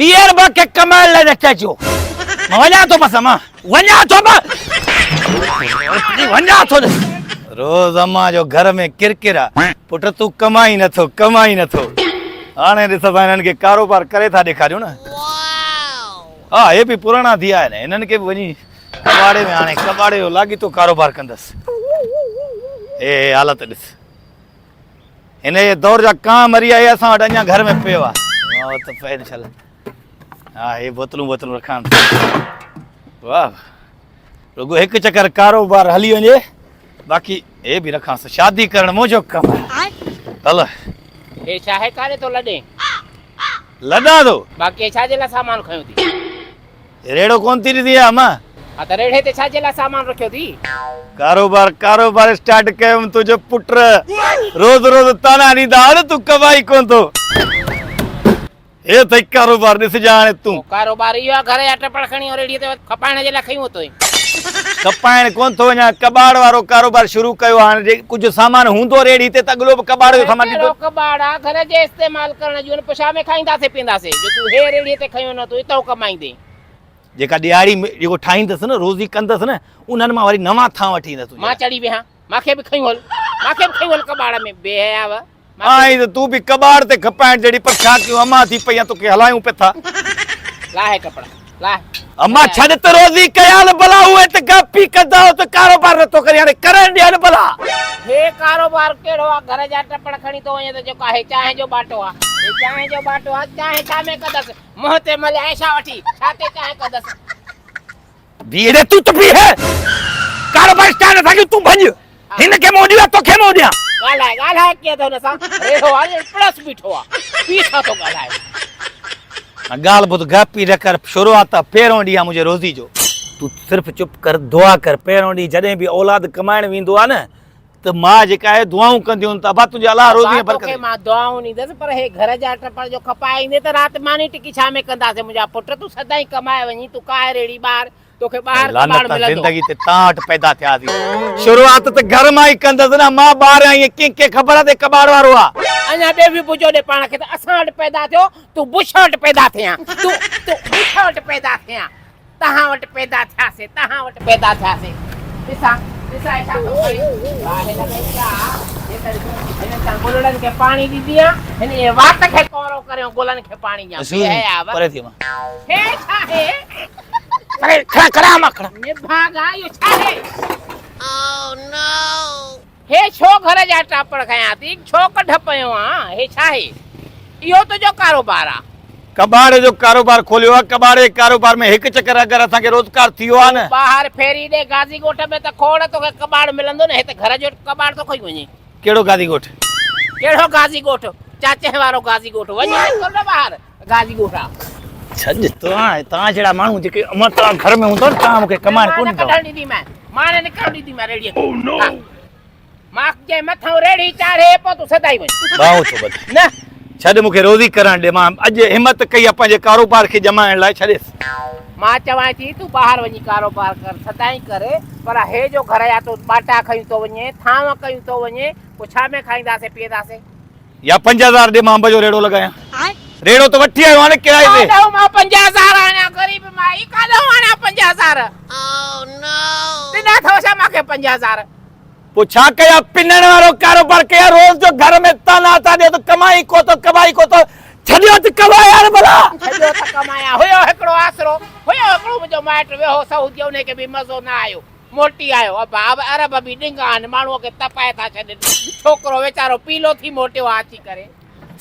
ॿीहर ॿ के कमाइण लाइ न चइजो मां वञा थो बसि मां वञा थो वञा थो रोज़ अम्मा जो घर में किरकिर आहे पुट तूं कमाई नथो हाणे ॾिस असां हिननि खे कारोबार करे था ॾेखारियूं न हा हे बि पुराणा थी विया आहिनि हिननि खे बि वञी कबाड़े में हाणे कबाड़े जो लाॻीतो कारोबार कंदसि हे हालत ॾिस हिन जे दौर जा कां मरी आहे असां वटि अञा घर में पियो आहे त पए छल हा हे बोतलूं रखां वाह रुगो हिकु चकर कारोबार हली वञे बाक़ी हे बि रखांसि शादी करण मुंहिंजो कमु आहे हल हे छा आहे कारे तो लॾे लॾा थो बाक़ी छाजे लाइ सामान खयो थी रेड़ो कोन थी ॾिठी आहे मां हा त रेड़े ते छाजे लाइ सामान रखियो थी कारोबार स्टार्ट कयुमि तुंहिंजो पुट रोज़ ताना ॾींदा न तूं कमाई कोन थो हे अथई कारोबार ॾिसजां हाणे तूं कारोबार इहो आहे घर जा टपड़ खणी रेड़ीअ ते खपाइण जे लाइ खयूं थो कपाइण कोन थो वञा कबाड़ वारो कारोबार शुरू कयो हाणे कुझु सामान हूंदो रेड़ी ते त अॻिलो बि कबाड़ जो सामान ॾींदो कबाड़ आहे घर जे इस्तेमाल करण जो पुछा में खाईंदासीं पींदासीं जो तूं हे रेड़ीअ ते खयो न तूं हितां कमाईंदे जेका ॾियारी जेको ठाहींदसि न रोज़ी कंदसि न उन्हनि मां वरी नवां थां वठी ईंदसि मां चढ़ी वेहां मूंखे बि खयूं हल कबाड़ में बेहयाव आई त तूं बि कबाड़ ते खपाइण जहिड़ी पर छा कयूं अम्मा थी पई आहे तोखे हलायूं पिया था लाहे कपिड़ा लाहे अम्मा छॾ त रोज़ी कयाल भला उहे त गपी कंदा त कारोबार नथो करे हाणे करण ॾियनि भला हे कारोबार कहिड़ो आहे घर जा टपड़ खणी थो वञे त जेको आहे चांहि जो बाटो आहे चांहि छा में कंदसि मुंहं ते मले ऐशा वठी छा ते चांहि कंदसि बीहे तूं त बीहे कारोबार स्टार्ट नथा कयूं तूं भॼ हिन खे मूं ॾियो तोखे मूं ॾियां ॻाल्हाए कीअं थो हुन सां रेड़ो आहे प्लस बीठो आहे पीछा थो ॻाल्हाए ॻाल्हि ॿुध गपी न कर शुरूआत पहिरों ॾींहुं आहे मुंहिंजे रोज़ी जो तूं सिर्फ़ु चुप कर दुआ कर पहिरों ॾींहुं जॾहिं बि औलाद कमाइण वेंदो आहे न त मां जेका आहे दुआऊं कंदियूं त अबा तुंहिंजे अलाह रोज़ी बरकत मां दुआऊं ॾींदसि पर हे घर जा टपड़ जो खपाए ईंदे त राति मानी टिकी छा में कंदासीं मुंहिंजा पुट तूं सदाई कमाए वञी तूं काए रेड़ी ॿार तोखे ॿाहिरि कबाड़ मिलंदो ज़िंदगी ते ताट पैदा थिया थी शुरूआत त घर मां ई कंदसि न मां ॿार आहीं कंहिंखे ख़बर आहे कबाड़ वारो आहे अञा ॿियो बि पुछो ॾे पाण खे त असां वटि पैदा थियो तूं बुश वटि पैदा थियां तूं बुश वटि पैदा थियां तव्हां वटि पैदा थियासीं ॾिसां छा थो करे गुलनि खे पाणी ॾींदी आहे हिन जे वात खे कोरो करियो गुलनि खे पाणी ॾियां परे थी हे छा आहे खड़ा निभागा इहो छा आहे ओह नो हे छो घर जा टापड़ खयां थी छो कढ पियो आहे हे छा आहे इहो तुंहिंजो कारोबार आहे कबाड़े जो कारोबार खोलियो आहे कबाड़े कारोबार में हिकु चक्कर अगरि असांखे रोज़गार थी वियो आहे न ॿाहिरि फेरी ॾे गाज़ी ॻोठ में त खोड़ तोखे कबाड़ मिलंदो न हिते घर जो कबाड़ तो खई वञे कहिड़ो गाज़ी ॻोठ कहिड़ो गाज़ी ॻोठ चाचे वारो गाज़ी ॻोठ वञे न ॿाहिरि गाज़ी ॻोठ आहे छॾ तव्हां जहिड़ा माण्हू जेके अमर तव्हां घर में हूंदो न तव्हां मूंखे कमाइण कोन ॾींदव मां न निकरण ॾींदीमांइ रेड़ीअ ते मां जे मथां रेड़ी चाढ़े पोइ तूं सदाई वञ भाउ छो बद न छॾ मूंखे रोज़ी करण ॾे मां अॼु हिमत कई आहे पंहिंजे कारोबार खे जमाइण लाइ छॾेसि मां चवां थी तूं ॿाहिरि वञी कारोबार कर सदाई करे पर हे जो घर जा तूं बाटा खयूं थो वञे थांव कयूं थो वञे पोइ छा में खाईंदासीं पीअंदासीं या 5000 ॾे मां अंब जो रेड़ो लॻायां रेड़ो तो वठी आयो हाणे किराए ते मां 50000 आणा गरीब माई काॾो आणा 50000 ओह नो तिना थो छा मूंखे 50000 पोइ छा कया पिनण वारो कारोबार कया रोज़ जो घर में ताना था ॾे त कमाई को तो कमाई को तो छॾियो त कमाया न भला छॾियो त कमाया हुयो हिकिड़ो आसरो हुयो हिकिड़ो मुंहिंजो माइट वियो सऊदी उनखे बि मज़ो न आयो मोटी आयो अब अरब बि ॾिंगा आहिनि माण्हूअ खे तपाए था छॾनि छोकिरो वीचारो पीलो थी मोटियो आहे अची करे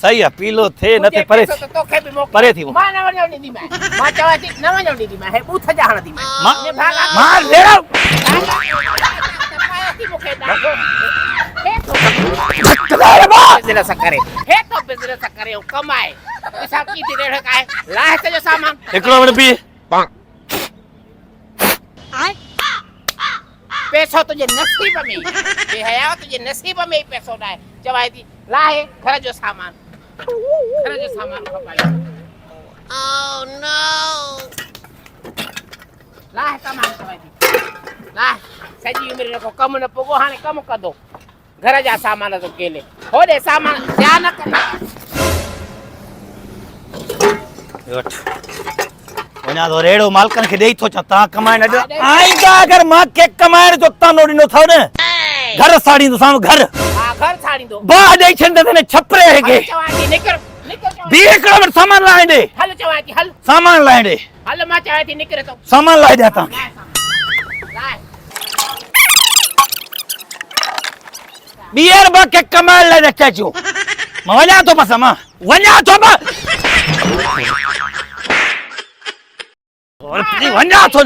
सही आहे पीलो थे न ते परे तोखे बि परे थी मां न वञण ॾींदीमांइ मां चवां थी न वञण ॾींदीमांइ हे बूथ जा हणंदीमांइ मां रेड़ो मूंखे ॾाढो बिज़नेस करे हे तो बिज़नेस करे कमाए ॾिसां कीअं थी रेड़ काए लाहे सॼो सामान हिकिड़ो मिनट बीह पैसो तुझे नसीब में बेहया तुझे नसीब में ही पैसो न आहे चवाई थी लाहे घर जो सामान खपाए ओह नो लाहे सामान चवाई थी लाहे सॼी उमिरि को कम न पोगो हाणे कम कंदो घर जा सामान तो केले होॾे सामान ध्यानु न कंदा वठ वञा थो रेड़ो मालकन खे ॾेई थो अचां तव्हां कमाइण न ॾियो आईंदा अगरि मां के कमाइण जो तानो ॾिनो अथव न घर साड़ींदोसांव घर हा घर छाड़ींदो बाह ॾेई छॾींदे न छपरे हेगे चवां थी निकर निकर चवां ॿी हिकिड़ो मिंट सामान लाहे ॾे हल चवां थी हल सामान लाहे ॾे हल मां चवां थी निकर तो सामान लाहे ॾियां तव्हांखे लाए ॿीहर ॿ के कमाइण लाइ न चइजो मां वञा थो बसि मां वञा थो वञा थो